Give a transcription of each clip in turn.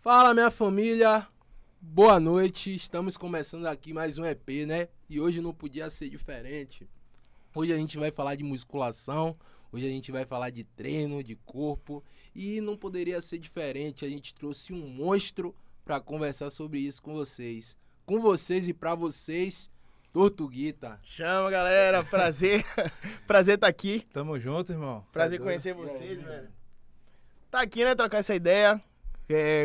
Fala, minha família, boa noite. Estamos começando aqui mais um EP, né? E hoje não podia ser diferente. Hoje a gente vai falar de musculação, hoje a gente vai falar de treino, de corpo. E não poderia ser diferente, a gente trouxe um monstro para conversar sobre isso com vocês. Com vocês e para vocês, Tortuguita. Chama, galera, prazer. Prazer tá aqui. Tamo junto, irmão. Prazer conhecer vocês, velho. Tá aqui, né, trocar essa ideia.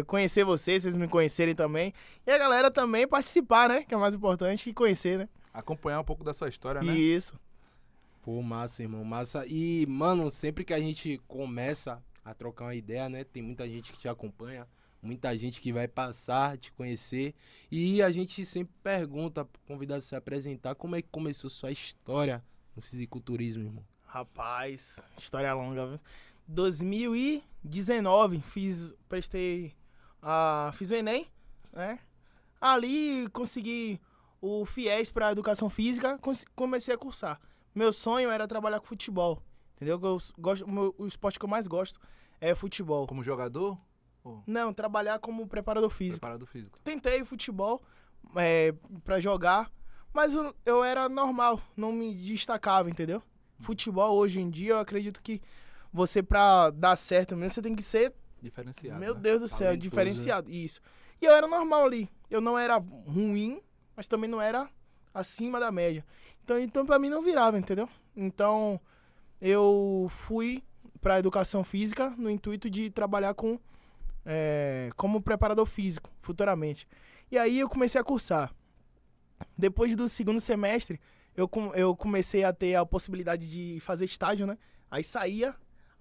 Conhecer vocês me conhecerem também. E a galera também participar, né? Que é o mais importante, e conhecer, né? Acompanhar um pouco da sua história, né? Isso. Pô, massa, irmão, massa. E, mano, sempre que a gente começa a trocar uma ideia, né? Tem muita gente que te acompanha, muita gente que vai passar a te conhecer. E a gente sempre pergunta pro convidado se apresentar como é que começou sua história no fisiculturismo, irmão. Rapaz, história longa, viu? 2019, fiz o Enem, né? Ali consegui o FIES para educação física, comecei a cursar. Meu sonho era trabalhar com futebol, entendeu? O esporte que eu mais gosto é futebol. Como jogador? Não, trabalhar como preparador físico. Preparador físico. Tentei futebol pra jogar, mas eu era normal, não me destacava, entendeu? Futebol, hoje em dia, eu acredito que você, pra dar certo mesmo, você tem que ser... Diferenciado, Meu né? Deus do céu, Talentoso, diferenciado. Isso. E eu era normal ali. Eu não era ruim, mas também não era acima da média. Então pra mim não virava, entendeu? Então, eu fui pra educação física no intuito de trabalhar como preparador físico, futuramente. E aí eu comecei a cursar. Depois do segundo semestre, eu comecei a ter a possibilidade de fazer estágio, né? Aí saía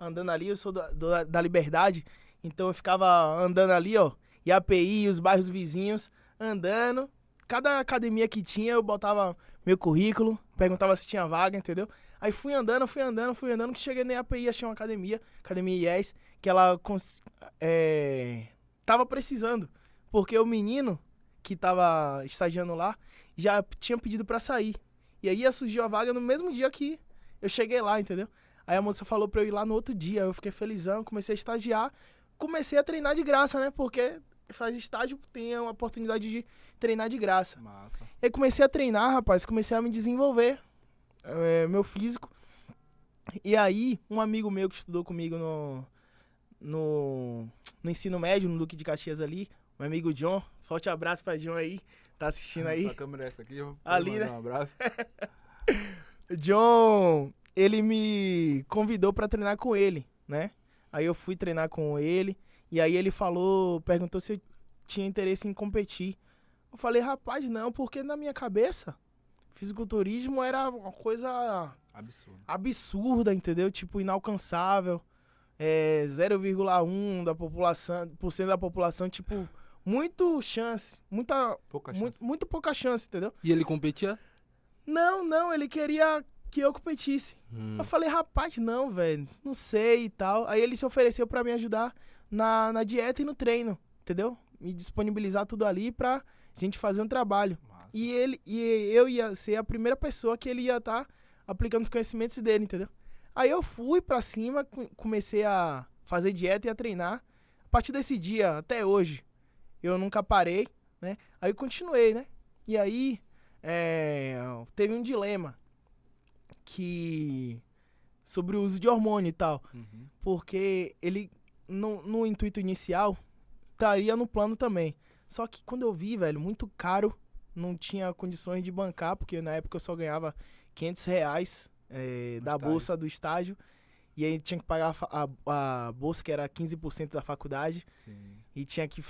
andando ali, eu sou da Liberdade, então eu ficava andando ali, ó, IAPI, os bairros vizinhos, andando. Cada academia que tinha, eu botava meu currículo, perguntava se tinha vaga, entendeu? Aí fui andando, que cheguei na IAPI, achei uma academia IES, que ela tava precisando, porque o menino que tava estagiando lá já tinha pedido pra sair. E aí surgiu a vaga no mesmo dia que eu cheguei lá, entendeu? Aí a moça falou pra eu ir lá no outro dia, eu fiquei felizão, comecei a estagiar, comecei a treinar de graça, né? Porque faz estágio, tem a oportunidade de treinar de graça. Massa. E aí comecei a treinar, rapaz, comecei a me desenvolver, meu físico. E aí, um amigo meu que estudou comigo no ensino médio, no Duque de Caxias ali, meu amigo John, forte abraço pra John aí, tá assistindo aí. Sua câmera é essa aqui, eu Ali, mandar né? um abraço. John, ele me convidou pra treinar com ele, né? Aí eu fui treinar com ele, e aí ele perguntou se eu tinha interesse em competir. Eu falei, rapaz, não, porque na minha cabeça, fisiculturismo era uma coisa absurda, entendeu? Tipo, inalcançável. 0,1% da população, tipo, muito pouca chance, entendeu? E ele competia? Não, ele queria que eu competisse. Eu falei, rapaz, não, velho, não sei e tal. Aí ele se ofereceu pra me ajudar na dieta e no treino, entendeu? Me disponibilizar tudo ali pra gente fazer um trabalho. Massa. E eu ia ser a primeira pessoa que ele ia estar aplicando os conhecimentos dele, entendeu? Aí eu fui pra cima, comecei a fazer dieta e a treinar. A partir desse dia, até hoje, eu nunca parei, né? Aí eu continuei, né? E aí, teve um dilema sobre o uso de hormônio e tal. Uhum. Porque ele, no intuito inicial, estaria no plano também. Só que quando eu vi, velho, muito caro, não tinha condições de bancar, porque na época eu só ganhava R$500 da bolsa do estágio. E aí tinha que pagar a bolsa, que era 15% da faculdade. Sim. E tinha que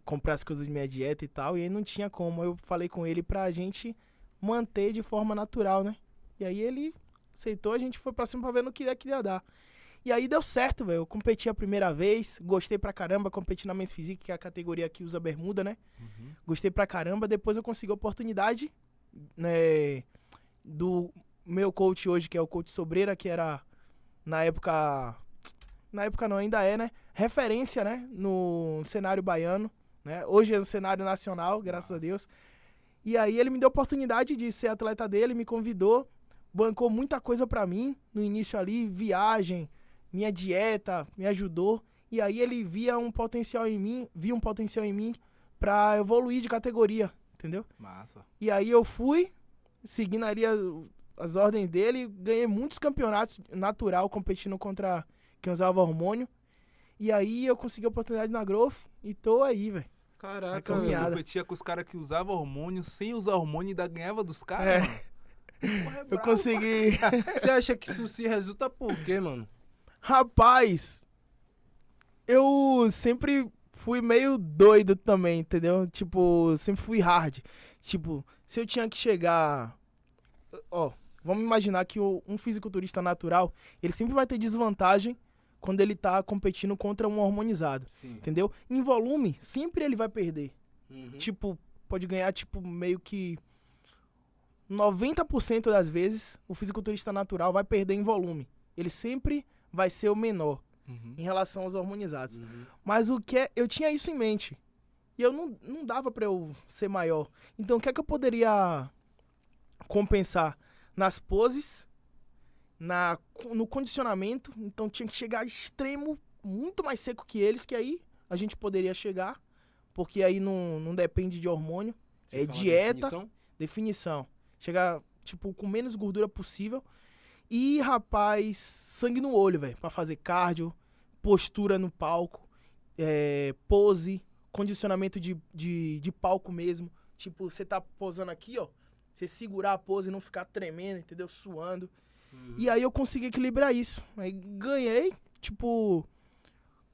comprar as coisas de minha dieta e tal. E aí não tinha como. Eu falei com ele pra gente manter de forma natural, né? E aí ele aceitou, a gente foi pra cima pra ver no que ia dar. E aí deu certo, velho. Eu competi a primeira vez, gostei pra caramba, competi na Men's Physique, que é a categoria que usa bermuda, né? Uhum. Gostei pra caramba. Depois eu consegui a oportunidade, né, do meu coach hoje, que é o coach Sobreira, que era na época não, ainda é, né? Referência, né? No cenário baiano, né? Hoje é no cenário nacional, graças a Deus. E aí ele me deu a oportunidade de ser atleta dele, me convidou, bancou muita coisa pra mim no início ali, viagem, minha dieta, me ajudou. E aí ele via um potencial em mim pra evoluir de categoria, entendeu? Massa. E aí eu fui, seguindo ali as ordens dele, ganhei muitos campeonatos natural, competindo contra quem usava hormônio. E aí eu consegui a oportunidade na Growth e tô aí, velho. Caraca, Então você caminhada. competia com os caras que usavam hormônio, sem usar hormônio e ainda ganhava dos É. caras, mano. Porra, é Eu brabo. consegui. Você acha que isso se resulta por quê, mano? Rapaz, eu sempre fui meio doido também, entendeu? Tipo, sempre fui hard. Tipo, se eu tinha que chegar... Ó, vamos imaginar que um fisiculturista natural, ele sempre vai ter desvantagem quando ele tá competindo contra um hormonizado, Sim. entendeu? Em volume, sempre ele vai perder. Uhum. Tipo, pode ganhar, tipo, meio que 90% das vezes o fisiculturista natural vai perder em volume. Ele sempre vai ser o menor Uhum. em relação aos hormonizados. Uhum. Mas eu tinha isso em mente. E eu não dava pra eu ser maior. Então o que é que eu poderia compensar? Nas poses, no condicionamento. Então tinha que chegar extremo, muito mais seco que eles, que aí a gente poderia chegar. Porque aí não depende de hormônio. Você É fala dieta. definição? Definição. Chegar, tipo, com menos gordura possível. E, rapaz, sangue no olho, velho. Pra fazer cardio, postura no palco, pose, condicionamento de palco mesmo. Tipo, você tá posando aqui, ó. Você segurar a pose e não ficar tremendo, entendeu? Suando. Uhum. E aí eu consegui equilibrar isso. Aí ganhei, tipo,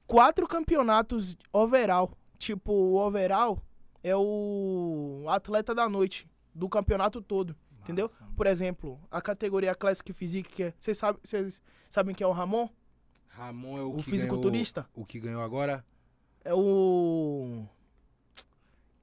4 campeonatos overall. Tipo, o overall é o atleta da noite do campeonato todo, entendeu? Massa, mano. Por exemplo, a categoria Classic Physique, que é... Vocês sabem quem é o Ramon? Ramon é o O que fisiculturista? ganhou, o que ganhou agora? É o...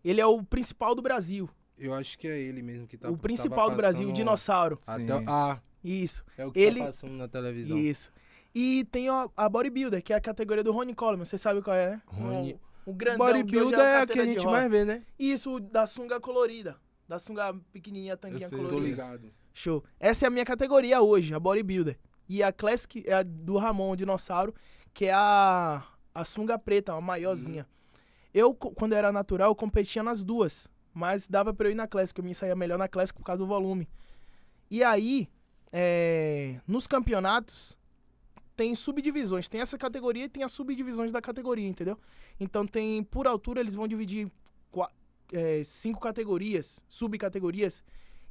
Ele é o principal do Brasil. Eu acho que é ele mesmo que tá O principal do Brasil, o passando dinossauro. Até, Sim. Isso, é o que Ele- tá passando na televisão. isso. E tem a Bodybuilder, que é a categoria do Ronnie Coleman. Você sabe qual é, né? Rony- O grandão que hoje Bodybuilder é a que a cadeira de gente roda. mais vê, né? Isso, da sunga colorida. Da sunga pequenininha, tanguinha Eu sei, Tô colorida. ligado. Show. Essa é a minha categoria hoje, a Bodybuilder. E a Classic é a do Ramon, o dinossauro, que é a sunga preta, a maiorzinha. Eu, quando eu era natural, eu competia nas duas. Mas dava pra eu ir na Classic, eu me saía melhor na Classic por causa do volume. E aí, nos campeonatos, tem subdivisões. Tem essa categoria e tem as subdivisões da categoria, entendeu? Então tem, por altura, eles vão dividir 5 categorias, subcategorias.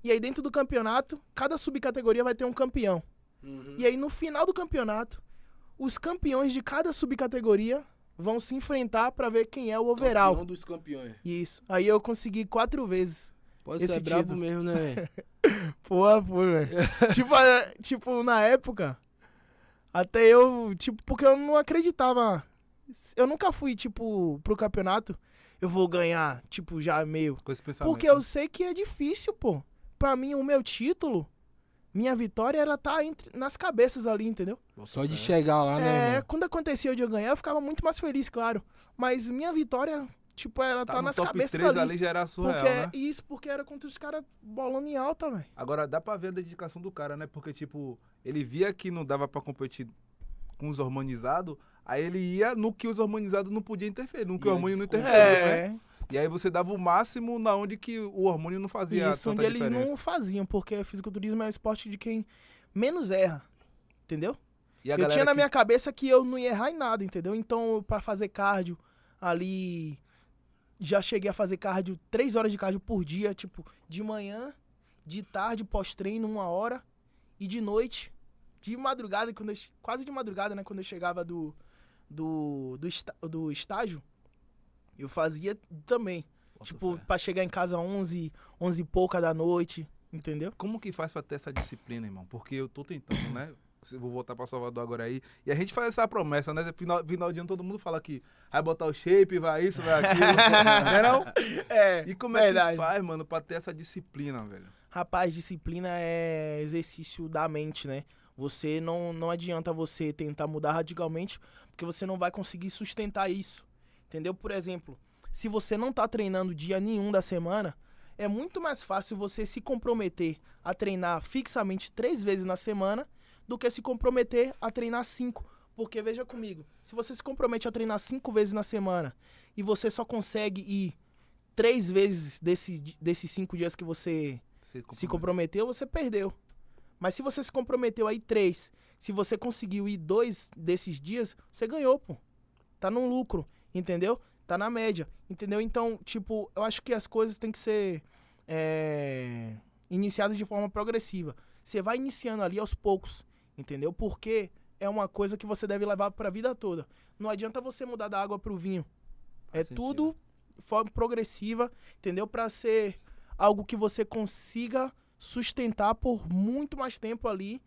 E aí dentro do campeonato, cada subcategoria vai ter um campeão. Uhum. E aí no final do campeonato, os campeões de cada subcategoria vão se enfrentar pra ver quem é o overall. Campeão dos campeões. Isso. Aí eu consegui 4 vezes. Pode Esse ser brabo título. mesmo, né? Pô, velho. tipo, na época, até eu, tipo, porque eu não acreditava. Eu nunca fui, tipo, pro campeonato, eu vou ganhar, tipo, já meio. Com esse pensamento. Porque eu sei que é difícil, pô. Pra mim, o meu título, minha vitória era estar nas cabeças ali, entendeu? Só de chegar lá, né, irmão? Quando acontecia de eu ganhar, eu ficava muito mais feliz, claro. Mas minha vitória, tipo, era Tá estar no nas top cabeças 3 ali. ali já era surreal, Porque, né? isso, porque era contra os caras bolando em alta, velho. Agora, dá pra ver a dedicação do cara, né? Porque, tipo, ele via que não dava pra competir com os hormonizados, aí ele ia no que os hormonizados não podiam interferir, no que o Ia hormônio não descontar. interferia, né? E aí você dava o máximo na onde que o hormônio não fazia Isso, tanta onde eles diferença. não faziam, porque o fisiculturismo é o esporte de quem menos erra, entendeu? E a Eu galera tinha na que- minha cabeça que eu não ia errar em nada, entendeu? Então, pra fazer cardio ali, já cheguei a fazer cardio, 3 horas de cardio por dia, tipo, de manhã, de tarde, pós-treino, 1 hora, e de noite, de madrugada, quase de madrugada, né, quando eu chegava do estágio, eu fazia também. Bota Tipo, fé. pra chegar em casa 11 e pouca da noite, entendeu? Como que faz pra ter essa disciplina, irmão? Porque eu tô tentando, né? Eu vou voltar pra Salvador agora aí. E a gente faz essa promessa, né? Final de ano todo mundo fala que vai botar o shape, vai isso, vai aquilo. Não é não? E como é que faz, mano, pra ter essa disciplina, velho? Rapaz, disciplina é exercício da mente, né? Você não adianta você tentar mudar radicalmente, porque você não vai conseguir sustentar isso. Entendeu? Por exemplo, se você não tá treinando dia nenhum da semana, é muito mais fácil você se comprometer a treinar fixamente 3 vezes na semana do que se comprometer a treinar 5. Porque veja comigo, se você se compromete a treinar 5 vezes na semana e você só consegue ir 3 vezes desses 5 dias que você se comprometeu, você perdeu. Mas se você se comprometeu aí 3, se você conseguiu ir 2 desses dias, você ganhou, pô. Tá no lucro, entendeu? Tá na média, entendeu? Então, tipo, eu acho que as coisas têm que ser iniciadas de forma progressiva. Você vai iniciando ali aos poucos, entendeu? Porque é uma coisa que você deve levar pra vida toda. Não adianta você mudar da água pro vinho. Faz sentido. Tudo de forma progressiva, entendeu? Pra ser algo que você consiga sustentar por muito mais tempo ali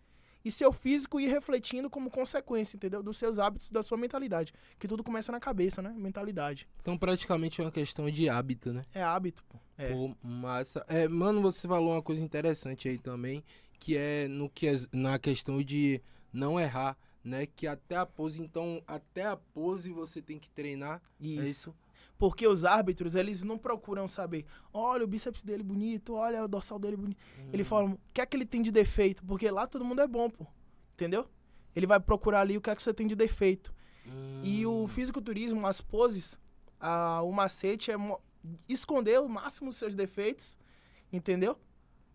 e seu físico ir refletindo como consequência, entendeu? Dos seus hábitos, da sua mentalidade. Que tudo começa na cabeça, né? Mentalidade. Então, praticamente é uma questão de hábito, né? É hábito, pô. Pô, massa. Mano, você falou uma coisa interessante aí também, que é na questão de não errar, né? Que até a pose, então, até a pose você tem que treinar. Isso. É isso? Porque os árbitros, eles não procuram saber, olha o bíceps dele bonito, olha o dorsal dele bonito. Eles falam, o que é que ele tem de defeito? Porque lá todo mundo é bom, pô. Entendeu? Ele vai procurar ali o que é que você tem de defeito. E o fisiculturismo, as poses, o macete é esconder o máximo os seus defeitos, entendeu?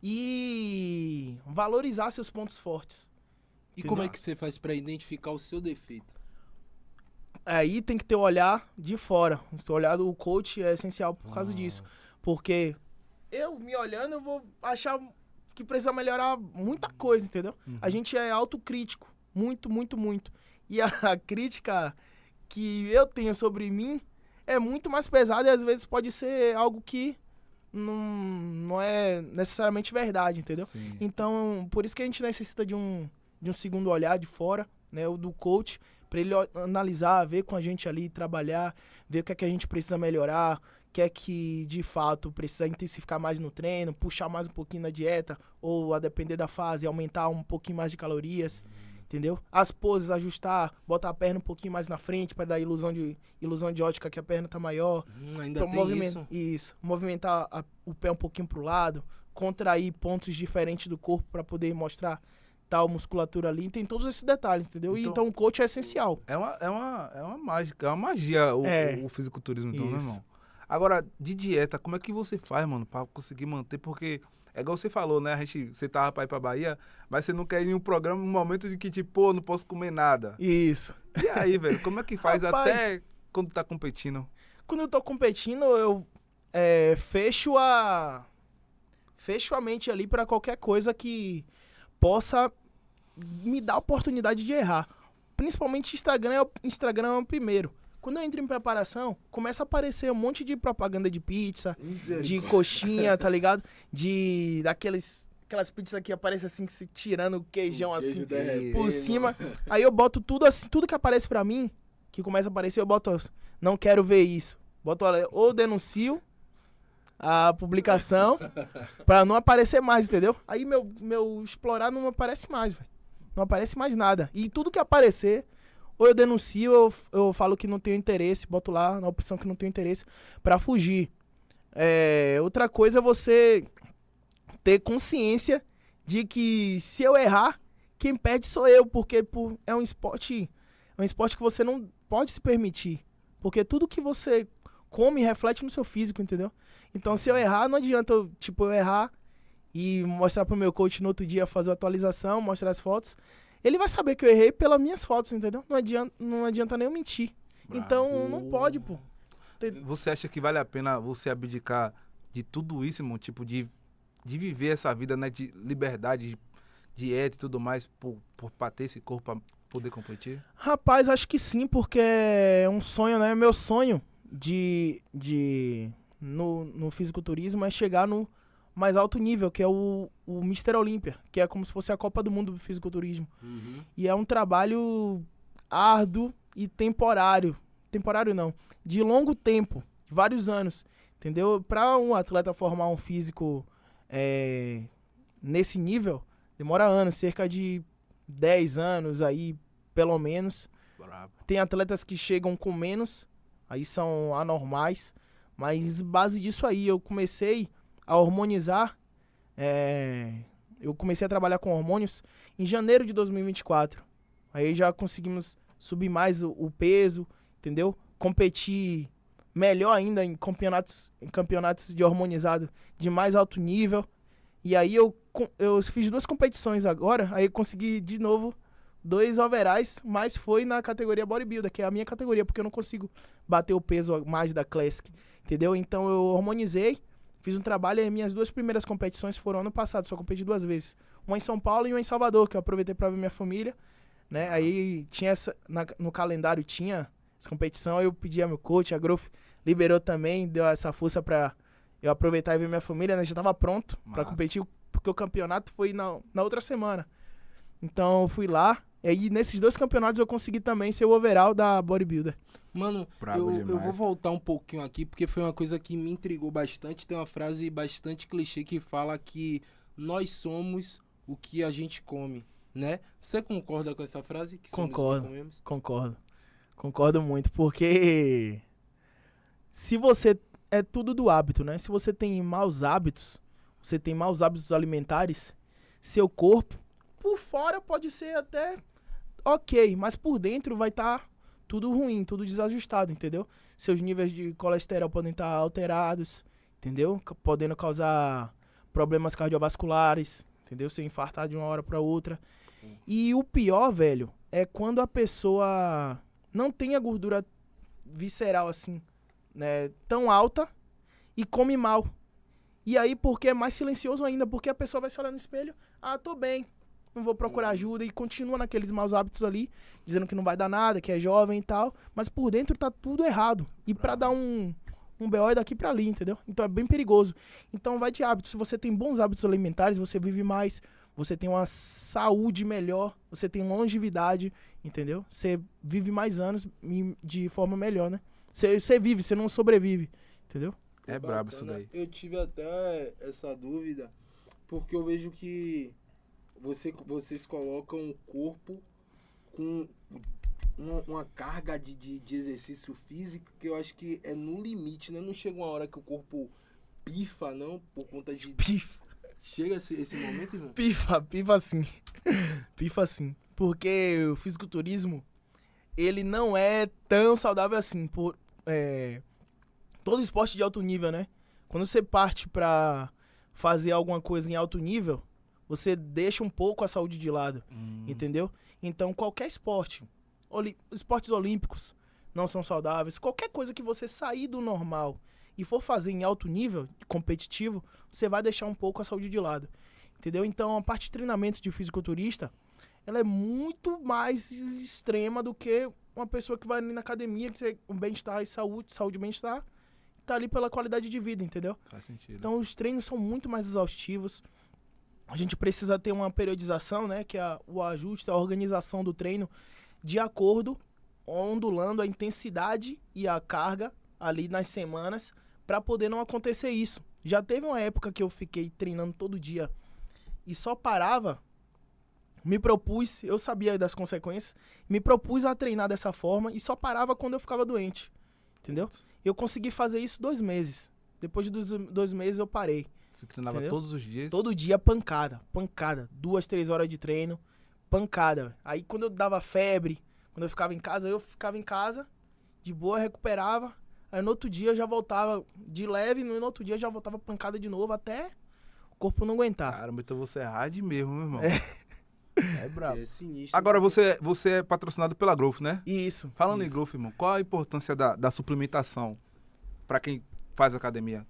E valorizar seus pontos fortes. E como é que você faz pra identificar o seu defeito? Aí tem que ter o olhar de fora. O olhar do coach é essencial por causa disso. Porque eu, me olhando, eu vou achar que precisa melhorar muita coisa, entendeu? A gente é autocrítico. Muito, muito, muito. E a crítica que eu tenho sobre mim é muito mais pesada e às vezes pode ser algo que não é necessariamente verdade, entendeu? Sim. Então, por isso que a gente necessita de um segundo olhar de fora, né? O do coach, para ele analisar, ver com a gente ali, trabalhar, ver o que é que a gente precisa melhorar, o que é que, de fato, precisa intensificar mais no treino, puxar mais um pouquinho na dieta, ou, a depender da fase, aumentar um pouquinho mais de calorias, entendeu? As poses, ajustar, botar a perna um pouquinho mais na frente, para dar ilusão de ótica que a perna tá maior. Ainda tem isso? Isso. Movimentar o pé um pouquinho pro lado, contrair pontos diferentes do corpo para poder mostrar tal musculatura ali, tem todos esses detalhes, entendeu? Então o coach é essencial. É uma mágica, é uma magia o fisiculturismo, então, né, Isso. irmão? Agora, de dieta, como é que você faz, mano, pra conseguir manter? Porque é igual você falou, né? Você tava pra ir pra Bahia, mas você não quer ir em um programa no momento de que, tipo, pô, não posso comer nada. Isso. E aí, velho, como é que faz Rapaz, até quando tá competindo? Quando eu tô competindo, eu fecho a mente ali pra qualquer coisa que possa me dar a oportunidade de errar. Principalmente Instagram é o primeiro. Quando eu entro em preparação, começa a aparecer um monte de propaganda de pizza, de coxinha, tá ligado? Aquelas pizzas que aparecem assim, se tirando o queijão assim por cima. Aí eu boto tudo assim, tudo que aparece pra mim, que começa a aparecer, eu boto, não quero ver isso. Boto, ou denuncio a publicação pra não aparecer mais, entendeu? Aí meu explorar não aparece mais, velho. Não aparece mais nada. E tudo que aparecer, ou eu denuncio, ou eu falo que não tenho interesse, boto lá na opção que não tenho interesse, pra fugir. Outra coisa é você ter consciência de que se eu errar, quem perde sou eu, porque é um esporte que você não pode se permitir. Porque tudo que você come reflete no seu físico, entendeu? Então se eu errar, não adianta eu errar e mostrar pro meu coach no outro dia, fazer a atualização, mostrar as fotos. Ele vai saber que eu errei pelas minhas fotos, entendeu? Não adianta nem eu mentir. Bravo. Então, não pode, pô. Você acha que vale a pena você abdicar de tudo isso, irmão? Tipo, de viver essa vida, né? De liberdade, de dieta e tudo mais, pra ter esse corpo pra poder competir? Rapaz, acho que sim, porque é um sonho, né? Meu sonho no fisiculturismo é chegar no mais alto nível, que é o Mr. Olímpia, que é como se fosse a Copa do Mundo do fisiculturismo. E é um trabalho árduo e temporário. Temporário não, de longo tempo, vários anos, entendeu? Para um atleta formar um físico nesse nível, demora anos, cerca de 10 anos aí, pelo menos. Bravo. Tem atletas que chegam com menos, aí são anormais, mas base disso aí, eu comecei a hormonizar, eu comecei a trabalhar com hormônios em janeiro de 2024. Aí já conseguimos subir mais o peso, entendeu? Competir melhor ainda em campeonatos de hormonizado de mais alto nível. E aí eu fiz 2 competições agora, aí eu consegui de novo 2 overalls, mas foi na categoria bodybuilder, que é a minha categoria, porque eu não consigo bater o peso mais da Classic, entendeu? Então eu hormonizei, fiz um trabalho e minhas 2 primeiras competições foram ano passado, só competi 2 vezes. Uma em São Paulo e uma em Salvador, que eu aproveitei pra ver minha família, né? Aí tinha no calendário tinha essa competição, aí eu pedi a meu coach, a Growth liberou também, deu essa força pra eu aproveitar e ver minha família, né? Já tava pronto pra competir, porque o campeonato foi na outra semana. Então eu fui lá, e aí nesses 2 campeonatos eu consegui também ser o overall da bodybuilder. Mano, eu vou voltar um pouquinho aqui, porque foi uma coisa que me intrigou bastante. Tem uma frase bastante clichê que fala que nós somos o que a gente come, né? Você concorda com essa frase? Que somos o que comemos? Concordo muito, porque se você... É tudo do hábito, né? Se você tem maus hábitos alimentares, seu corpo, por fora pode ser até ok, mas por dentro vai estar tudo ruim, tudo desajustado, entendeu? Seus níveis de colesterol podem estar alterados, entendeu? Podendo causar problemas cardiovasculares, entendeu? Se infartar de uma hora para outra. E o pior, velho, é quando a pessoa não tem a gordura visceral assim, né, tão alta e come mal. E aí, porque é mais silencioso ainda, porque a pessoa vai se olhar no espelho, tô bem, não vou procurar ajuda, e continua naqueles maus hábitos ali, dizendo que não vai dar nada, que é jovem e tal, mas por dentro tá tudo errado. E pra dar um BO é daqui pra ali, entendeu? Então é bem perigoso. Então vai de hábitos. Se você tem bons hábitos alimentares, você vive mais, você tem uma saúde melhor, você tem longevidade, entendeu? Você vive mais anos de forma melhor, né? Você vive, você não sobrevive, entendeu? É brabo isso daí. Eu tive até essa dúvida, porque eu vejo que vocês colocam o corpo com uma carga de exercício físico que eu acho que é no limite, né? Não chega uma hora que o corpo pifa, não? Por conta de... Pifa. Chega esse momento, irmão? Pifa sim. Pifa sim. Porque o fisiculturismo, ele não é tão saudável assim. Todo esporte de alto nível, né? Quando você parte pra fazer alguma coisa em alto nível, você deixa um pouco a saúde de lado, entendeu? Então, qualquer esporte, esportes olímpicos não são saudáveis, qualquer coisa que você sair do normal e for fazer em alto nível, competitivo, você vai deixar um pouco a saúde de lado, entendeu? Então, a parte de treinamento de fisiculturista, ela é muito mais extrema do que uma pessoa que vai ali na academia, que tem um bem-estar e saúde e bem-estar, tá ali pela qualidade de vida, entendeu? Faz sentido. Então, os treinos são muito mais exaustivos. A gente precisa ter uma periodização, né? Que é o ajuste, a organização do treino de acordo, ondulando a intensidade e a carga ali nas semanas para poder não acontecer isso. Já teve uma época que eu fiquei treinando todo dia e só parava, me propus, eu sabia das consequências, me propus a treinar dessa forma e só parava quando eu ficava doente, entendeu? Eu consegui fazer isso 2 meses. Depois de 2 meses eu parei. Você treinava entendeu? todos os dias? Todo dia pancada. 2, 3 horas de treino, pancada. Aí quando eu dava febre, quando eu ficava em casa, de boa, recuperava. Aí no outro dia eu já voltava de leve, no outro dia eu já voltava pancada de novo, até o corpo não aguentar. Caramba, então você é hard mesmo, meu irmão. É brabo. É sinistro. Agora você é patrocinado pela Growth, né? Isso. Falando em Growth, irmão, qual a importância da suplementação pra quem faz academia?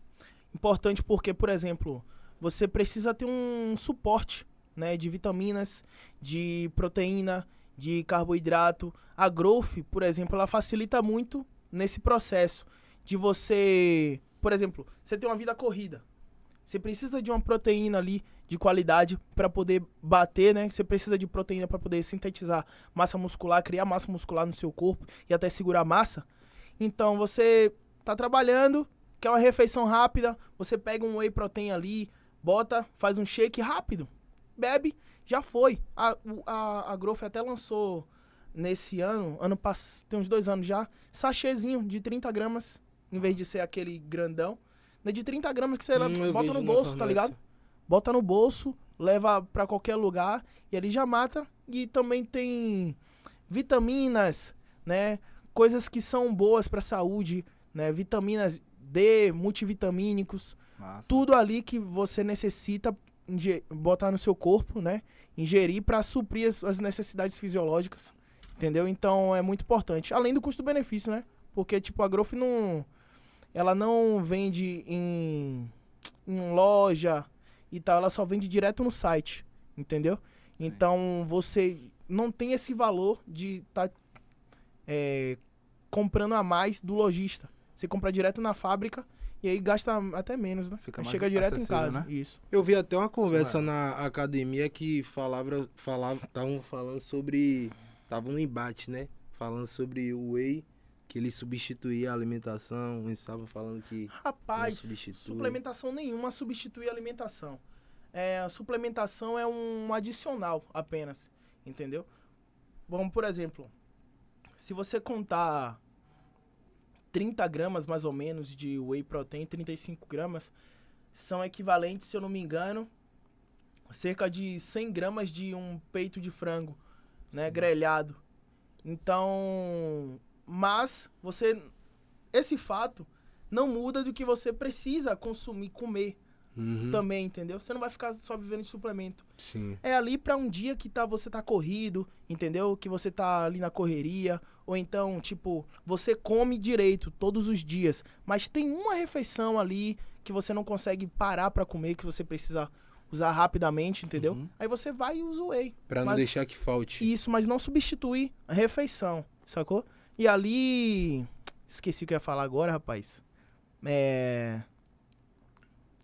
Importante porque, por exemplo, você precisa ter um suporte, né, de vitaminas, de proteína, de carboidrato. A Growth, por exemplo, ela facilita muito nesse processo de você, por exemplo, você tem uma vida corrida. Você precisa de uma proteína ali de qualidade para poder bater, né? Você precisa de proteína para poder sintetizar massa muscular, criar massa muscular no seu corpo e até segurar massa. Então, você tá trabalhando, quer uma refeição rápida, você pega um whey protein ali, bota, faz um shake rápido, bebe, já foi. A Growth até lançou nesse ano passado, tem uns 2 anos já, sachêzinho de 30 gramas, em vez de ser aquele grandão, né, de 30 gramas que você bota no bolso, tá ligado? Bota no bolso, leva pra qualquer lugar e ele já mata. E também tem vitaminas, né? Coisas que são boas pra saúde, né? Vitaminas D, multivitamínicos, Massa. tudo ali que você necessita botar no seu corpo, né? Ingerir pra suprir as necessidades fisiológicas, entendeu? Então é muito importante. Além do custo-benefício, né? Porque, tipo, a Growth ela não vende em loja e tal, ela só vende direto no site, entendeu? Sim. Então você não tem esse valor de estar comprando a mais do lojista. Você compra direto na fábrica e aí gasta até menos, né? Fica mais Chega direto em acessível, casa. né? Isso. Eu vi até uma conversa Ué. na academia que estavam falando sobre. Estavam no embate, né? Falando sobre o whey, que ele substituía a alimentação. Eles estavam falando que. Rapaz, Não substitui. suplementação nenhuma substitui a alimentação. A suplementação é um adicional apenas, entendeu? Bom, por exemplo, se você contar 30 gramas mais ou menos de whey protein, 35 gramas, são equivalentes, se eu não me engano, cerca de 100 gramas de um peito de frango, né, grelhado. Então, mas esse fato não muda do que você precisa consumir, comer também, entendeu? Você não vai ficar só vivendo de suplemento. Sim. É ali pra um dia que você tá corrido, entendeu? Que você tá ali na correria, ou então, tipo, você come direito todos os dias, mas tem uma refeição ali que você não consegue parar pra comer, que você precisa usar rapidamente, entendeu? Uhum. Aí você vai e usa o whey. Pra não Mas- deixar que falte. Isso, mas não substitui a refeição, sacou? E ali... Esqueci o que eu ia falar agora, rapaz.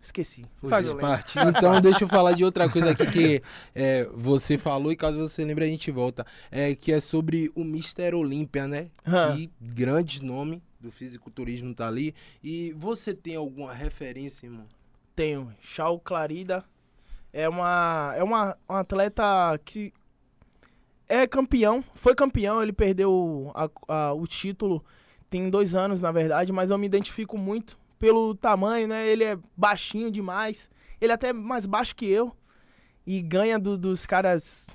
Esqueci. Faz Eu lembro. parte. Então, deixa eu falar de outra coisa aqui que você falou e caso você lembre a gente volta. Que é sobre o Mr. Olímpia, né? Hã. Que grande nome do fisiculturismo tá ali. E você tem alguma referência, irmão? Tenho. Chau Clarida é uma atleta que é campeão. Foi campeão, ele perdeu o título tem 2 anos, na verdade, mas eu me identifico muito pelo tamanho, né? Ele é baixinho demais. Ele é até mais baixo que eu. E ganha dos caras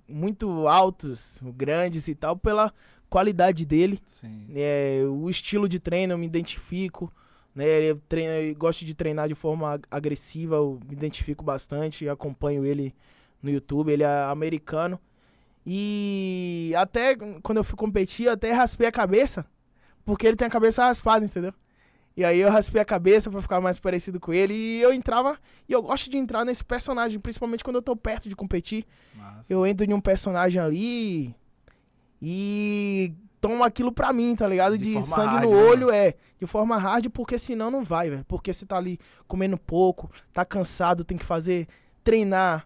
muito altos, grandes e tal, pela qualidade dele. Sim. O estilo de treino eu me identifico, né? Ele gosta de treinar de forma agressiva, eu me identifico bastante, acompanho ele no YouTube, ele é americano. E até quando eu fui competir, eu até raspei a cabeça, porque ele tem a cabeça raspada, entendeu? E aí eu raspei a cabeça pra ficar mais parecido com ele, e eu entrava, e eu gosto de entrar nesse personagem, principalmente quando eu tô perto de competir. Massa. Eu entro em um personagem ali e tomo aquilo pra mim, tá ligado? De De forma sangue hard, no né, olho, de forma hard, porque senão não vai, velho. Porque você tá ali comendo pouco, tá cansado, tem que treinar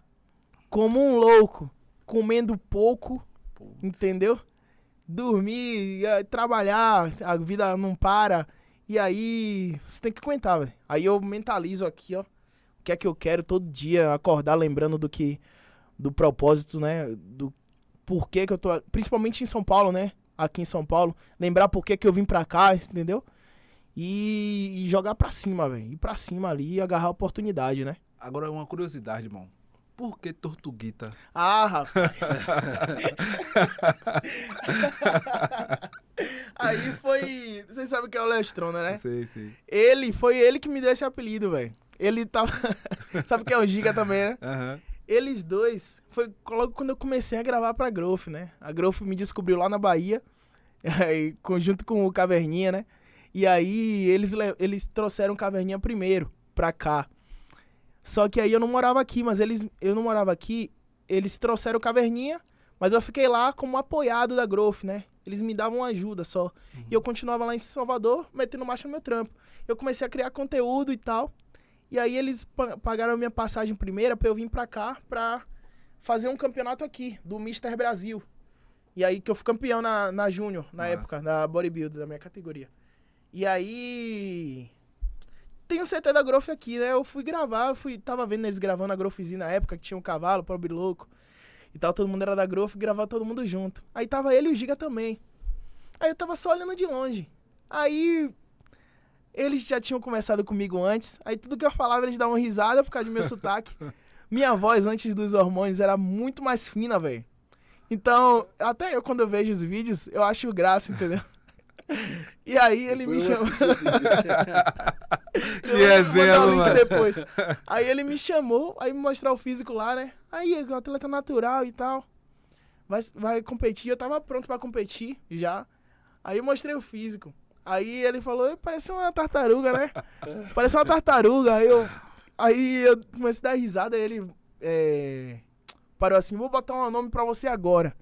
como um louco, comendo pouco, entendeu? Dormir, trabalhar, a vida não para. E aí, você tem que aguentar, velho. Aí eu mentalizo aqui, ó, o que é que eu quero todo dia, acordar lembrando do propósito, né, do porquê que eu tô, principalmente em São Paulo, né, aqui em São Paulo, lembrar porquê que eu vim pra cá, entendeu? E jogar pra cima, velho, ir pra cima ali e agarrar a oportunidade, né? Agora, uma curiosidade, irmão. Por que Tortuguita? Ah, rapaz. Aí foi, vocês sabem o que é o Léo Stronda, né? Sei, sei. Foi ele que me deu esse apelido, velho. Ele tava, sabe o que é o Giga também, né? Aham. Eles dois, foi logo quando eu comecei a gravar pra Growth, né? A Growth me descobriu lá na Bahia, junto com o Caverninha, né? E aí eles trouxeram o Caverninha primeiro pra cá. Só que aí eu não morava aqui, eu não morava aqui, eles trouxeram o Caverninha, mas eu fiquei lá como apoiado da Growth, né? Eles me davam ajuda só. Uhum. E eu continuava lá em Salvador, metendo marcha no meu trampo. Eu comecei a criar conteúdo e tal. E aí eles pagaram a minha passagem primeira pra eu vir pra cá pra fazer um campeonato aqui, do Mr. Brasil. E aí que eu fui campeão na Júnior, na Massa. época, na bodybuilder, da minha categoria. E aí... Tem o CT da Growth aqui, né? Eu fui gravar, tava vendo eles gravando a Growthzinha na época, que tinha um cavalo, pobre louco. E tal, todo mundo era da Growth, gravava todo mundo junto. Aí tava ele e o Giga também. Aí eu tava só olhando de longe. Aí... Eles já tinham conversado comigo antes. Aí tudo que eu falava, eles davam risada por causa do meu sotaque. Minha voz, antes dos hormônios, era muito mais fina, velho. Então, até eu, quando eu vejo os vídeos, eu acho graça, entendeu? E aí ele me chamou. Que resenha, o link mano. depois. Aí ele me chamou, aí me mostrar o físico lá, né? Aí, o atleta natural e tal. Vai competir, eu tava pronto pra competir já. Aí eu mostrei o físico. Aí ele falou, parece uma tartaruga, né? Parece uma tartaruga. Aí eu comecei a dar risada, aí ele parou assim, vou botar um nome pra você agora.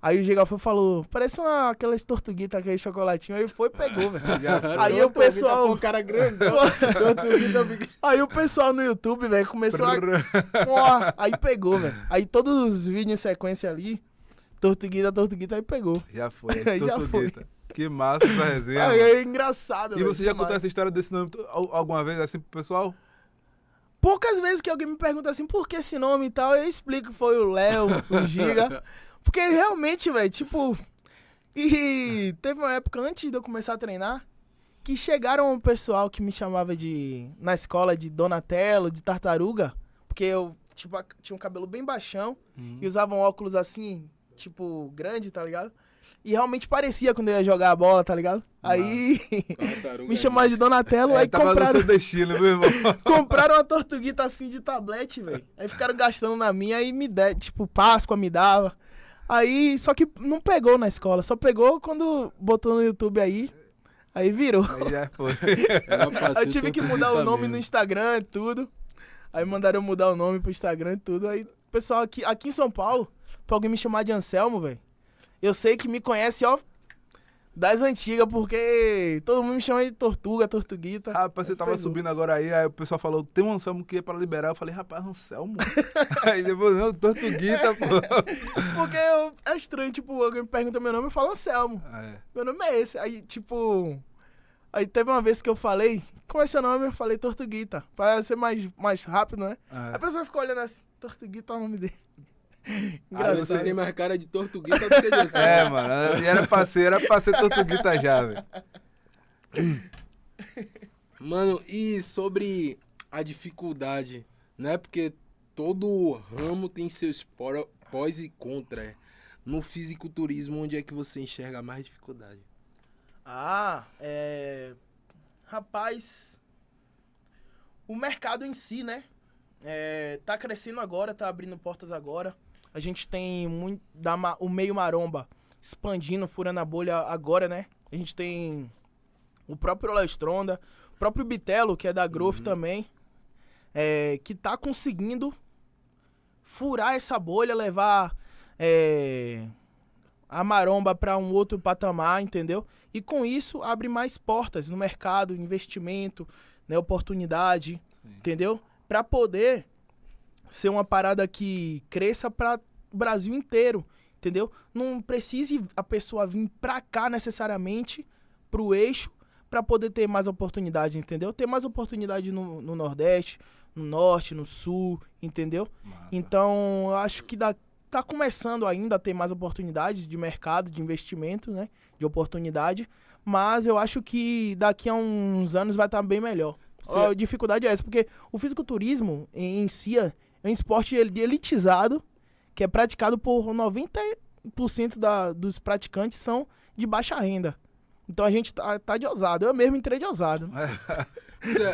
Aí o Giga falou, parece aquelas tortuguitas, aquele chocolatinho. Aí foi e pegou, velho. Aí o pessoal... O cara grandão. Aí o pessoal no YouTube, velho, começou a... Porra, aí pegou, velho. Aí todos os vídeos em sequência ali, tortuguita, aí pegou. Já foi, Já tortuguita. Que massa essa resenha. Aí mano. é engraçado, E velho, você já demais. contou essa história desse nome alguma vez assim pro pessoal? Poucas vezes que alguém me pergunta assim, por que esse nome e tal, eu explico que foi o Léo, o Giga. Porque realmente, velho, tipo... E teve uma época, antes de eu começar a treinar, que chegaram um pessoal que me chamava na escola de Donatello, de Tartaruga, porque eu, tipo, tinha um cabelo bem baixão e usava um óculos assim, tipo, grande, tá ligado? E realmente parecia quando eu ia jogar a bola, tá ligado? Aí me chamaram de Donatello, aí tava no compraram... seu destino, meu irmão. Compraram uma tortuguita assim de tablete, velho. Aí ficaram gastando na minha, aí me deram, tipo, Páscoa me dava. Aí, só que não pegou na escola, só pegou quando botou no YouTube aí virou. Aí já foi. Aí eu tive que mudar o nome no Instagram e tudo. Aí mandaram eu mudar o nome pro Instagram e tudo. Aí, pessoal, aqui em São Paulo, pra alguém me chamar de Anselmo, velho, eu sei que me conhece, ó, das antigas, porque todo mundo me chama de Tortuguita. Rapaz, você tava subindo agora aí o pessoal falou, tem um Anselmo que é pra liberar. Eu falei, rapaz, Anselmo? Aí depois, não, Tortuguita, pô. Porque é estranho, tipo, alguém me pergunta meu nome, eu falo Anselmo. Meu nome é esse. Aí, tipo... Aí teve uma vez que eu falei, como é seu nome? Eu falei Tortuguita, pra ser mais rápido, né? A pessoa ficou olhando assim, Tortuguita é o nome dele. Aí você tem mais cara de Tortuguita do que de Anselmo. Mano, era pra ser Tortuguita já, velho. Mano, e sobre a dificuldade, né? Porque todo ramo tem seus pós e contra. No fisiculturismo, onde é que você enxerga mais dificuldade? Rapaz, o mercado em si, né? Tá crescendo agora, tá abrindo portas agora. A gente tem o meio maromba expandindo, furando a bolha agora, né? A gente tem o próprio Léo Stronda, o próprio Bitelo, que é da Growth também, que tá conseguindo furar essa bolha, levar a maromba para um outro patamar, entendeu? E com isso abre mais portas no mercado, investimento, né, oportunidade, entendeu? Para poder ser uma parada que cresça para o Brasil inteiro, entendeu? Não precise a pessoa vir para cá necessariamente, pro eixo, para poder ter mais oportunidade, entendeu? Ter mais oportunidade no Nordeste, no Norte, no Sul, entendeu? Massa. Então, eu acho que tá começando ainda a ter mais oportunidades de mercado, de investimento, né? De oportunidade, mas eu acho que daqui a uns anos vai estar bem melhor. A dificuldade é essa, porque o fisiculturismo em si é um esporte elitizado, que é praticado por 90% dos praticantes são de baixa renda. Então a gente tá de ousado. Eu mesmo entrei de ousado.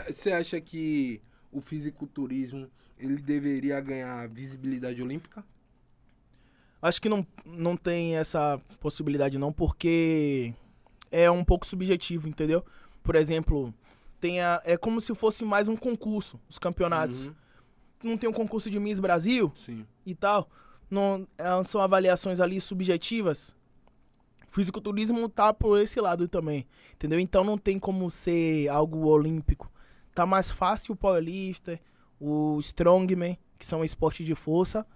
Você acha que o fisiculturismo ele deveria ganhar visibilidade olímpica? Acho que não tem essa possibilidade não, porque é um pouco subjetivo, entendeu? Por exemplo, é como se fosse mais um concurso, os campeonatos. Não tem um concurso de Miss Brasil? Sim. E tal. Não, são avaliações ali subjetivas. Fisiculturismo tá por esse lado também, entendeu? Então não tem como ser algo olímpico. Tá mais fácil o powerlifter, o strongman, que são esportes de força,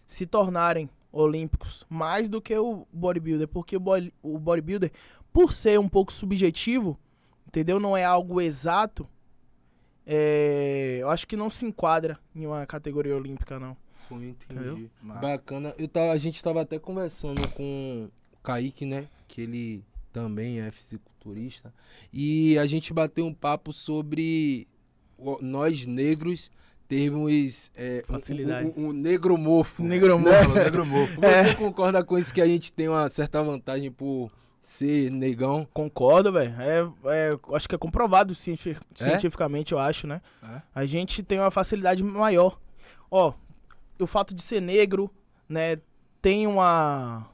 se tornarem olímpicos mais do que o bodybuilder, porque o bodybuilder, por ser um pouco subjetivo, entendeu? Não é algo exato, eu acho que não se enquadra em uma categoria olímpica, não. Entendi. Bacana. A gente tava até conversando com o Kaique, né? Que ele também é fisiculturista. E a gente bateu um papo sobre nós negros termos Facilidade. um negromorfo. Negromorfo. Negromorfo. Você concorda com isso que a gente tem uma certa vantagem por ser negão? Concordo, velho. Acho que é comprovado cientificamente, eu acho, né? É? A gente tem uma facilidade maior. Ó, o fato de ser negro, né, tem uma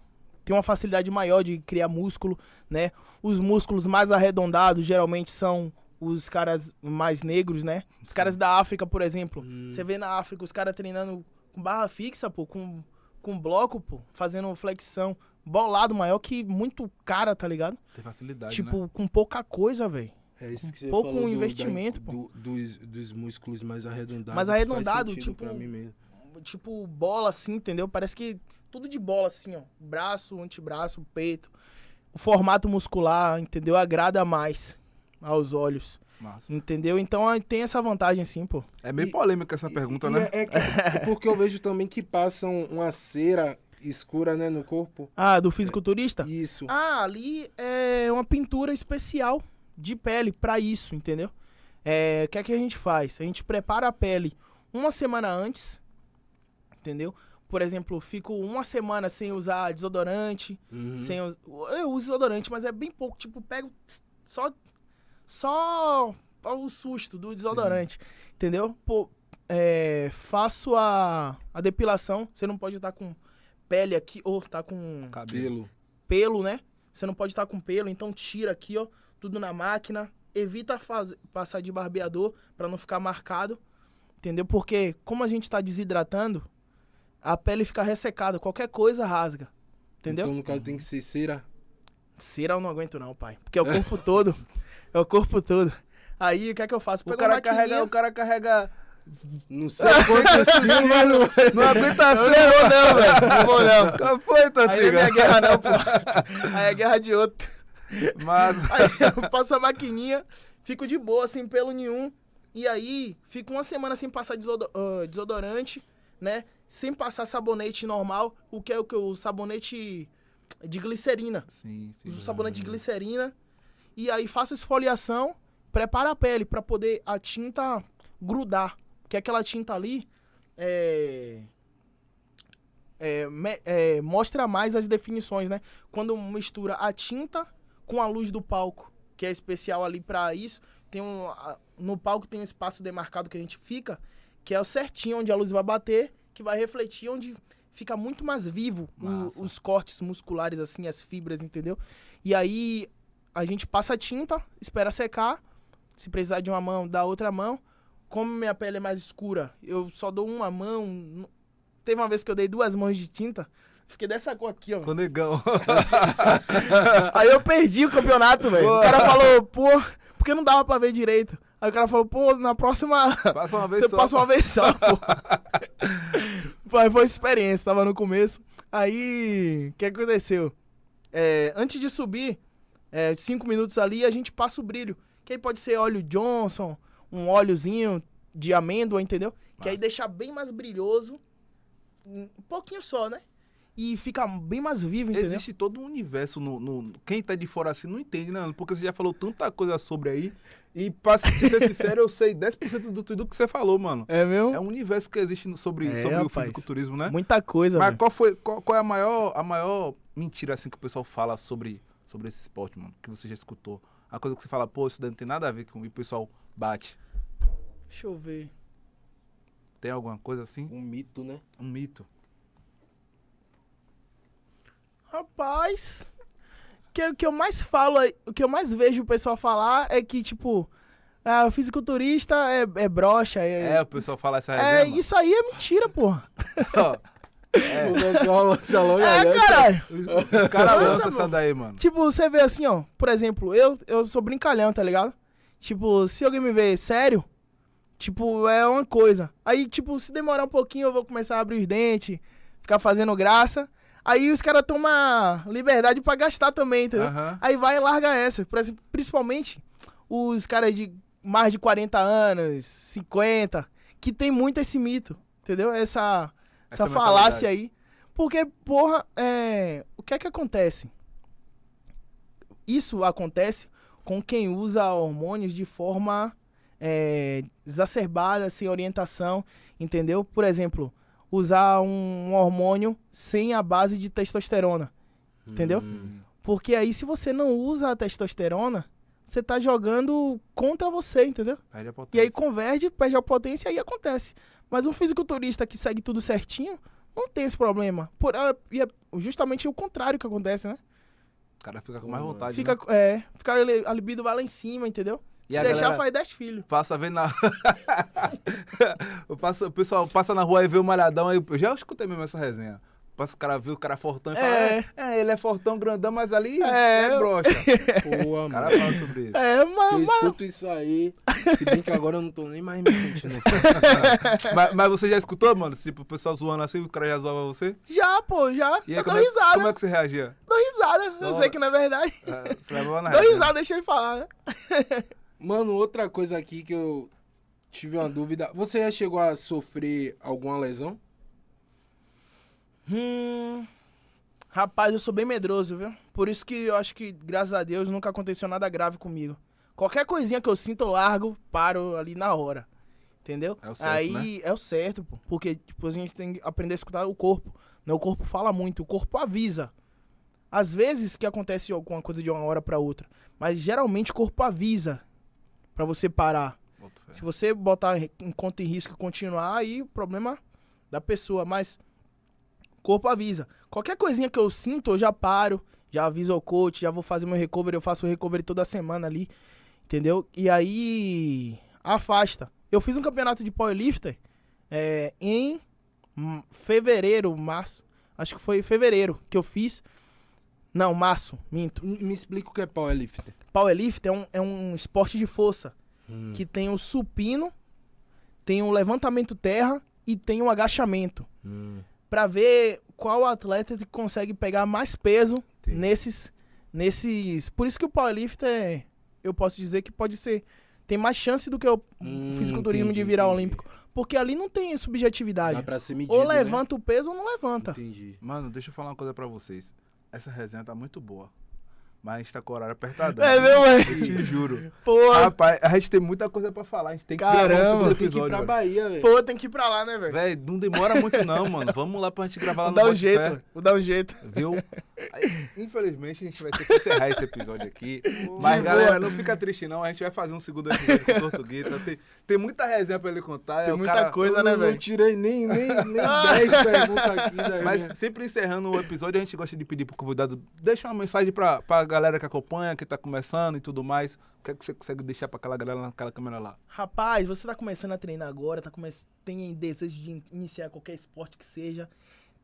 facilidade maior de criar músculo, né? Os músculos mais arredondados geralmente são os caras mais negros, né? Os caras da África, por exemplo. Você vê na África os caras treinando com barra fixa, pô, com bloco, pô, fazendo flexão. Bolado maior que muito cara, tá ligado? Tem facilidade, Tipo, né? com pouca coisa, velho. É isso que você Pouco falou investimento, pô. dos músculos mais arredondados. Mais arredondado, faz sentido tipo- pra mim mesmo. Tipo, bola assim, entendeu? Parece que tudo de bola assim, ó. Braço, antebraço, peito. O formato muscular, entendeu? Agrada mais aos olhos, Massa. entendeu? Então tem essa vantagem sim, pô. É meio polêmica essa pergunta, E né? é porque eu vejo também que passam uma cera escura, né, no corpo. Ah, do fisiculturista? Isso. Ah, ali é uma pintura especial de pele pra isso, entendeu? O que é que a gente faz? A gente prepara a pele uma semana antes, entendeu? Por exemplo, fico uma semana sem usar desodorante, Uhum. eu uso desodorante, mas é bem pouco, tipo, pego só o susto do desodorante, entendeu? Pô, faço a depilação, você não pode estar com pele aqui, ou tá com Cabelo. pelo, né? Você não pode estar com pelo, então tira aqui, ó, tudo na máquina. Evita passar de barbeador pra não ficar marcado, entendeu? Porque como a gente tá desidratando, a pele fica ressecada, qualquer coisa rasga, entendeu? Então, no caso, tem que ser cera. Cera eu não aguento não, pai, porque é o corpo todo, é o corpo todo. Aí, o que é que eu faço? O Pego uma cara carrega. Não sei quantos quilos, mas Não aguenta Eu ser, não vou não, velho, não vou não. Qual foi, Aí não é Tantiga? minha guerra não, pô. Aí é guerra de outro. Mas. Aí eu passo a maquininha, fico de boa, sem pelo nenhum. E aí, fico uma semana sem passar desodorante, né? Sem passar sabonete normal, o que é o sabonete de glicerina. Sim. Uso sabonete de glicerina. E aí faço esfoliação, preparo a pele pra poder a tinta grudar. Porque aquela tinta ali mostra mais as definições, né? Quando mistura a tinta com a luz do palco, que é especial ali pra isso. No palco tem um espaço demarcado que a gente fica, que é o certinho onde a luz vai bater, que vai refletir onde fica muito mais vivo os cortes musculares, assim, as fibras, entendeu? E aí a gente passa a tinta, espera secar, se precisar de uma mão, dá outra mão. Como minha pele é mais escura, eu só dou uma mão. Teve uma vez que eu dei 2 mãos de tinta, fiquei dessa cor aqui, ó. O negão. Aí eu perdi o campeonato, velho. O cara falou, pô, porque não dava pra ver direito. Aí o cara falou, pô, na próxima Passa uma vez você só. passa uma vez só, pô. Pô, foi experiência, tava no começo. Aí, o que aconteceu? Antes de subir, 5 minutos ali, a gente passa o brilho. Que aí pode ser óleo Johnson, um óleozinho de amêndoa, entendeu? Que aí deixa bem mais brilhoso, um pouquinho só, né? E fica bem mais vivo, entendeu? Existe todo um universo quem tá de fora assim não entende, né? Porque você já falou tanta coisa sobre aí. E pra ser sincero, eu sei 10% do tudo que você falou, mano. É mesmo? É um universo que existe sobre o rapaz. fisiculturismo, né? Muita coisa, Mas velho. qual é a maior mentira assim que o pessoal fala sobre esse esporte, mano? Que você já escutou? A coisa que você fala, pô, isso daí não tem nada a ver com, e o pessoal bate. Deixa eu ver. Tem alguma coisa assim? Um mito, né? Um mito. Rapaz, o que eu mais falo, o que eu mais vejo o pessoal falar é que, tipo, o fisiculturista é broxa. O pessoal fala essa resenha, mano. Isso aí é mentira, porra. Ó, Caralho. os caras Nossa, lançam essa mano. daí, mano. Tipo, você vê assim, ó, por exemplo, eu sou brincalhão, tá ligado? Tipo, se alguém me vê sério, tipo, é uma coisa. Aí, tipo, se demorar um pouquinho, eu vou começar a abrir os dentes, ficar fazendo graça. Aí os caras tomam liberdade pra gastar também, entendeu? Aham. Aí vai e larga essa. Principalmente os caras de mais de 40 anos, 50, que tem muito esse mito, entendeu? Essa falácia aí. Porque, porra, o que é que acontece? Isso acontece com quem usa hormônios de forma exacerbada, sem orientação, entendeu? Por exemplo, usar um hormônio sem a base de testosterona, entendeu? Porque aí se você não usa a testosterona, você tá jogando contra você, entendeu? Perde a E potência. aí converge, perde a potência e aí acontece. Mas um fisiculturista que segue tudo certinho, não tem esse problema. E é justamente o contrário que acontece, né? O cara fica com mais vontade, Fica, né? a libido vai lá em cima, entendeu? E Se a deixar, galera faz 10 filhos. passa vendo na... O pessoal passa na rua e vê o malhadão, aí eu já escutei mesmo essa resenha. Passa o cara, vê o cara fortão e fala, ele é fortão, grandão, mas ali é broxa. Pô, O cara mano. fala sobre isso. É, Eu mas escuto isso aí. Se bem que agora eu não tô nem mais me sentindo. Mas você já escutou, mano? Tipo, o pessoal zoando assim, o cara já zoava você? já, pô, já. E aí, Eu dou como é risada, que você reagia? dou risada. Eu sei que não é verdade. Você levava na Dou resenha. risada, deixa ele falar, né? Mano, outra coisa aqui que eu tive uma dúvida. Você já chegou a sofrer alguma lesão? Rapaz, eu sou bem medroso, viu? Por isso que eu acho que, graças a Deus, nunca aconteceu nada grave comigo. Qualquer coisinha que eu sinto, eu largo, paro ali na hora. Entendeu? É o certo, aí é o certo, pô. Porque tipo, a gente tem que aprender a escutar o corpo. Né? O corpo fala muito, o corpo avisa. Às vezes que acontece alguma coisa de uma hora pra outra. Mas geralmente o corpo avisa pra você parar. Boto fé. Se você botar em conta em risco e continuar, aí o problema da pessoa. Mas o corpo avisa. Qualquer coisinha que eu sinto, eu já paro, já aviso ao coach, já vou fazer meu recovery. Eu faço o recovery toda semana ali, entendeu? E aí afasta. Eu fiz um campeonato de powerlifter em fevereiro, março. Acho que foi fevereiro que eu fiz. Não, março, minto. Me explica o que é powerlifter. Powerlifter é um esporte de força. Que tem o supino, tem o levantamento terra e tem o agachamento. Pra ver qual atleta que consegue pegar mais peso Entendi. nesses... Por isso que o powerlifter, eu posso dizer que pode ser... Tem mais chance do que o fisiculturismo de virar olímpico. Porque ali não tem subjetividade. Dá pra ser medido, Ou né? levanta o peso ou não levanta. Entendi. Mano, deixa eu falar uma coisa pra vocês. Essa resenha tá muito boa. Mas a gente tá com o horário apertadão. É mesmo, é? Eu te juro. Pô, Rapaz, a gente tem muita coisa pra falar. A gente tem que Caramba. gravar um segundo Tem que ir episódio, pra velho. Bahia, velho. pô, tem que ir pra lá, né, velho? Véi, não demora muito não, mano. Vamos lá pra gente gravar lá Vou no dar um Bote jeito, Fé, velho. Vou dar um jeito. viu? Aí, infelizmente, a gente vai ter que encerrar esse episódio aqui. Mas, De galera, boa. não fica triste não. A gente vai fazer um segundo episódio com o Tortuguita. Tem muita resenha pra ele contar. Tem o muita cara- coisa, Eu né, não velho? tirei nem 10 perguntas aqui da Mas minha. sempre encerrando o episódio, a gente gosta de pedir pro convidado deixar uma mensagem pra galera que acompanha, que tá começando e tudo mais. O que é que você consegue deixar pra aquela galera naquela câmera lá? Rapaz, você tá começando a treinar agora, tem desejo de iniciar qualquer esporte que seja,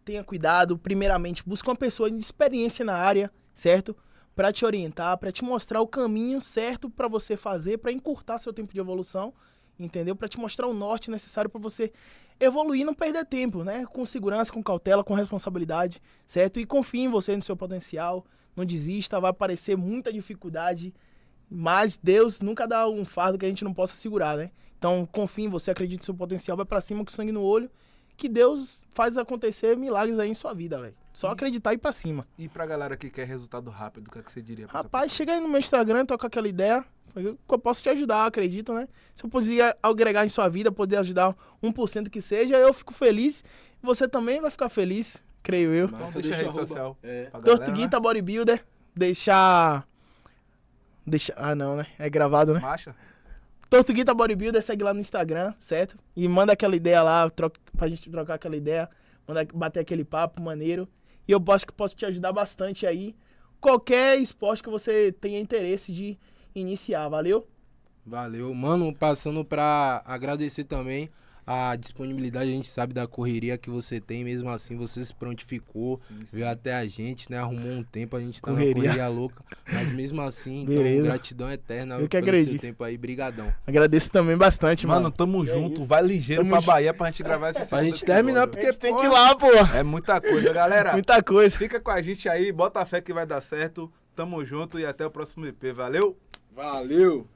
tenha cuidado. Primeiramente, busca uma pessoa de experiência na área, certo? Pra te orientar, pra te mostrar o caminho certo pra você fazer, pra encurtar seu tempo de evolução, entendeu? Pra te mostrar o norte necessário pra você evoluir e não perder tempo, né? Com segurança, com cautela, com responsabilidade, certo? E confie em você, no seu potencial, não desista, vai aparecer muita dificuldade, mas Deus nunca dá um fardo que a gente não possa segurar, né? Então, confie em você, acredite no seu potencial, vai pra cima com sangue no olho, que Deus faz acontecer milagres aí em sua vida, velho. Só acreditar e ir pra cima. E pra galera que quer resultado rápido, o que é que você diria pra essa Rapaz, chega aí no meu Instagram, toca aquela ideia, que eu posso te ajudar, acredito, né? Se eu puder agregar em sua vida, poder ajudar 1% que seja, eu fico feliz. Você também vai ficar feliz, creio eu. Então Massa, deixa a deixa rede o social. arroba. É. pra galera, Tortuguita Bodybuilder, deixar... Ah, não, né? É gravado, né? né? Marcha. Tortuguita Bodybuilder, segue lá no Instagram, certo? E manda aquela ideia lá, pra gente trocar aquela ideia, bater aquele papo maneiro. E eu acho que posso te ajudar bastante aí. Qualquer esporte que você tenha interesse de iniciar, valeu? Valeu. Mano, passando pra agradecer também a disponibilidade, a gente sabe da correria que você tem, mesmo assim você se prontificou, Sim, sim. veio até a gente, né, arrumou um tempo, a gente tá Correria. na correria louca, mas mesmo assim, então, Beleza. gratidão eterna Eu que pelo agradeço. seu tempo aí, brigadão. Agradeço também bastante, Mano, mano. tamo É junto. isso. Vai ligeiro Tamo pra ju- Bahia pra gente gravar esse Pra segundo gente terminar, episódio. porque, A gente tem porra, que ir lá, pô. É muita coisa, galera. Muita coisa. Fica com a gente aí, bota a fé que vai dar certo. Tamo junto e até o próximo EP. Valeu! Valeu!